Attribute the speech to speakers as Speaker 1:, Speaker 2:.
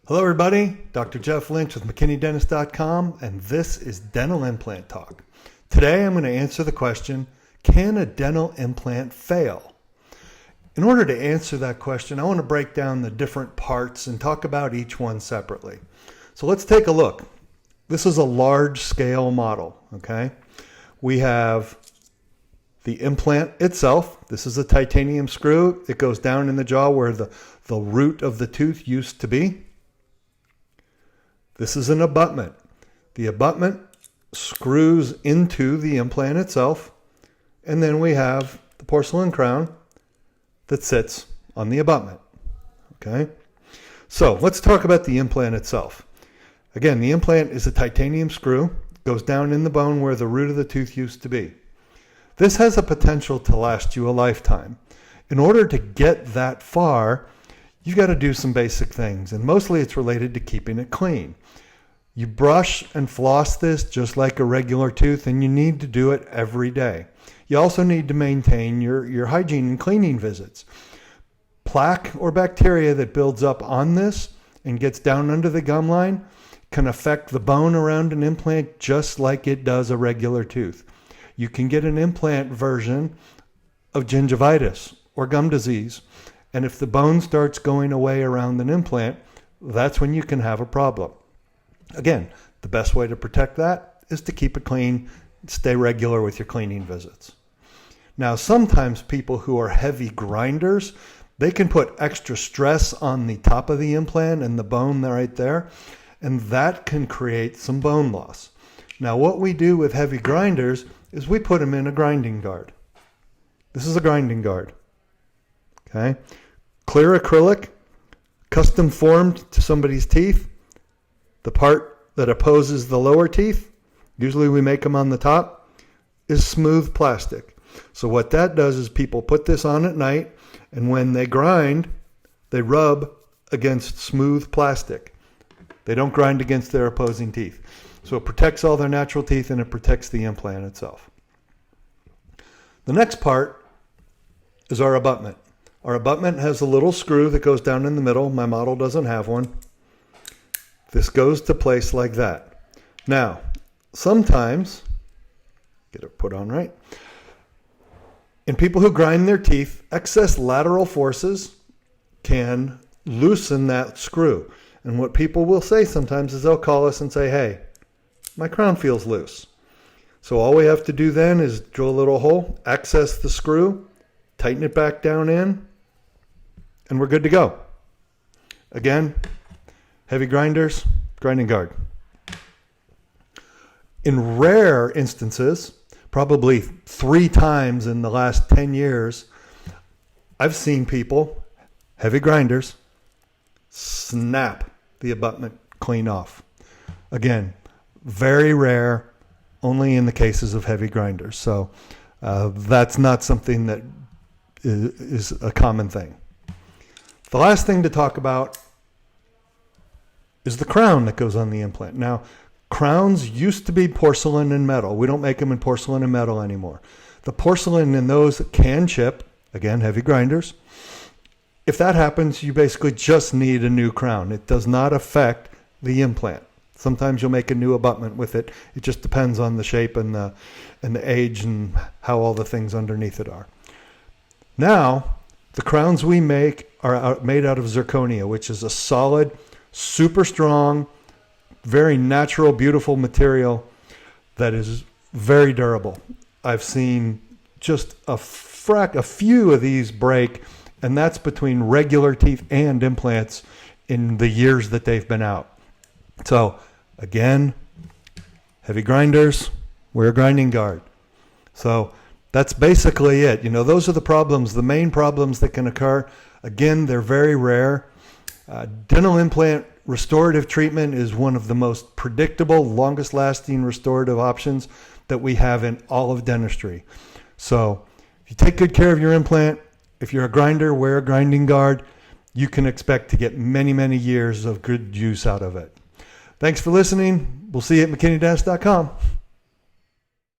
Speaker 1: Hello everybody, Dr. Jeff Lynch with MckinneyDentist.com, and this is Dental Implant Talk. Today I'm going to answer the question, can a dental implant fail? In order to answer that question, I want to break down the different parts and talk about each one separately. So let's take a look. This is a large scale model, okay? We have the implant itself. This is a titanium screw. It goes down in the jaw where the root of the tooth used to be. This is an abutment. The abutment screws into the implant itself, and then we have the porcelain crown that sits on the abutment. Okay? So let's talk about the implant itself. Again, the implant is a titanium screw. It goes down in the bone where the root of the tooth used to be. This has a potential to last you a lifetime. In order to get that far, you've got to do some basic things, and mostly it's related to keeping it clean. You brush and floss this just like a regular tooth, and you need to do it every day. You also need to maintain your hygiene and cleaning visits. Plaque or bacteria that builds up on this and gets down under the gum line can affect the bone around an implant just like it does a regular tooth. You can get an implant version of gingivitis or gum disease. And if the bone starts going away around an implant, that's when you can have a problem. Again, the best way to protect that is to keep it clean, stay regular with your cleaning visits. Now, sometimes people who are heavy grinders, they can put extra stress on the top of the implant and the bone right there, and that can create some bone loss. Now, what we do with heavy grinders is we put them in a grinding guard. This is a grinding guard. Okay, clear acrylic, custom formed to somebody's teeth. The part that opposes the lower teeth, usually we make them on the top, is smooth plastic. So what that does is people put this on at night, and when they grind, they rub against smooth plastic. They don't grind against their opposing teeth. So it protects all their natural teeth, and it protects the implant itself. The next part is our abutment. Our abutment has a little screw that goes down in the middle. My model doesn't have one. This goes to place like that. Now, sometimes, get it put on right, in people who grind their teeth, excess lateral forces can loosen that screw. And what people will say sometimes is they'll call us and say, hey, my crown feels loose. So all we have to do then is drill a little hole, access the screw, tighten it back down in, and we're good to go. Again, heavy grinders, grinding guard. In rare instances, probably 3 times in the last 10 years, I've seen people, heavy grinders, snap the abutment clean off. Again, very rare, only in the cases of heavy grinders. So that's not something that is a common thing. The last thing to talk about is the crown that goes on the implant. Now, crowns used to be porcelain and metal. We don't make them in porcelain and metal anymore. The porcelain in those can chip, again, heavy grinders. If that happens, you basically just need a new crown. It does not affect the implant. Sometimes you'll make a new abutment with it. It just depends on the shape and the age and how all the things underneath it are. Now, the crowns we make are made out of zirconia, which is a solid, super strong, very natural, beautiful material that is very durable. I've seen just a few of these break, and that's between regular teeth and implants in the years that they've been out. So again, heavy grinders, wear a grinding guard. So that's basically it. You know, those are the problems, the main problems that can occur. Again, they're very rare. Dental implant restorative treatment is one of the most predictable, longest lasting restorative options that we have in all of dentistry. So if you take good care of your implant, if you're a grinder, wear a grinding guard, you can expect to get many, many years of good use out of it. Thanks for listening. We'll see you at MckinneyDentist.com.